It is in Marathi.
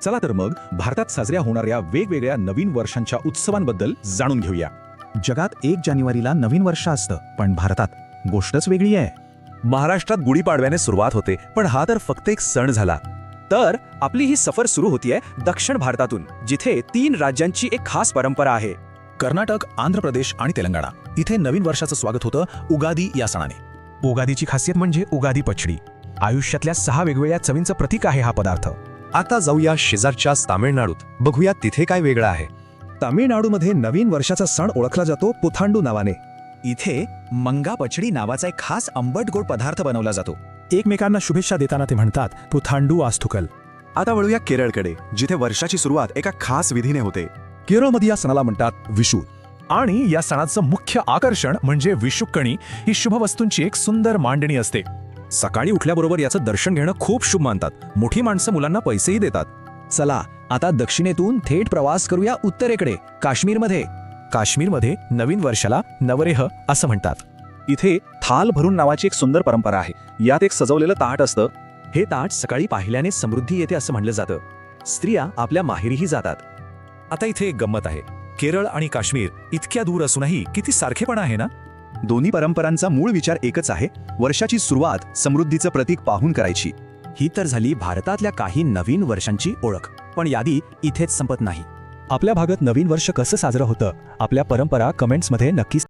चला तर मग भारतात साजऱ्या होणाऱ्या वेगवेगळ्या नवीन वर्षांच्या उत्सवांबद्दल जाणून घेऊया. जगात 1 जानेवारीला नवीन वर्ष असतं, पण भारतात गोष्टच वेगळी आहे. महाराष्ट्रात गुढीपाडव्याने सुरुवात होते, पण हा तर फक्त एक सण झाला. तर आपली ही सफर सुरू होतीये दक्षिण भारतातून, जिथे 3 राज्यांची एक खास परंपरा आहे. कर्नाटक, आंध्र प्रदेश आणि तेलंगणा इथे नवीन वर्षाचं स्वागत होतं उगादी या सणाने. उगादीची खासियत म्हणजे उगादी पचडी. आयुष्यातल्या 6 वेगवेगळ्या चवींचं प्रतीक आहे हा पदार्थ. आता जाऊया शेजारच्या तामिळनाडूत, बघूया तिथे काय वेगळं आहे. तामिळनाडूमध्ये नवीन वर्षाचा सण ओळखला जातो पुथांडू नावाने. इथे मंगा पचडी नावाचा एक खास आंबट गोड पदार्थ बनवला जातो. एकमेकांना शुभेच्छा देताना ते म्हणतात पुथांडू आस्थुकल. आता वळूया केरळकडे, जिथे वर्षाची सुरुवात एका खास विधीने होते. केरळमध्ये या सणाला म्हणतात विशू. आणि या सणाचं मुख्य आकर्षण म्हणजे विशुक्कणी ही शुभ वस्तूंची एक सुंदर मांडणी असते. सकाळी उठल्याबरोबर याचं दर्शन घेणं खूप शुभ मानतात. मोठी माणसं मुलांना पैसेही देतात. चला आता दक्षिणेतून थेट प्रवास करूया उत्तरेकडे, काश्मीरमध्ये. काश्मीरमध्ये नवीन वर्षाला नवरेह असं म्हणतात. इथे थाल भरून नावाची एक सुंदर परंपरा आहे. यात एक सजवलेलं ताट असतं. हे ताट सकाळी पाहिल्याने समृद्धी येते असं म्हणलं जातं. स्त्रिया आपल्या माहेरीही जातात. आता इथे एक गंमत आहे. केरळ आणि काश्मीर इतक्या दूर असूनही किती सारखेपणा आहे ना. दोन्ही परंपरांचा मूळ विचार एकच आहे, वर्षाची सुरुवात समृद्धीचं प्रतीक पाहून करायची. ही तर झाली भारतातल्या काही नवीन वर्षांची ओळख. पण यादी इथेच संपत नाही. आपल्या भागात नवीन वर्ष कसं साजरं होतं, आपल्या परंपरा कमेंट्समध्ये नक्की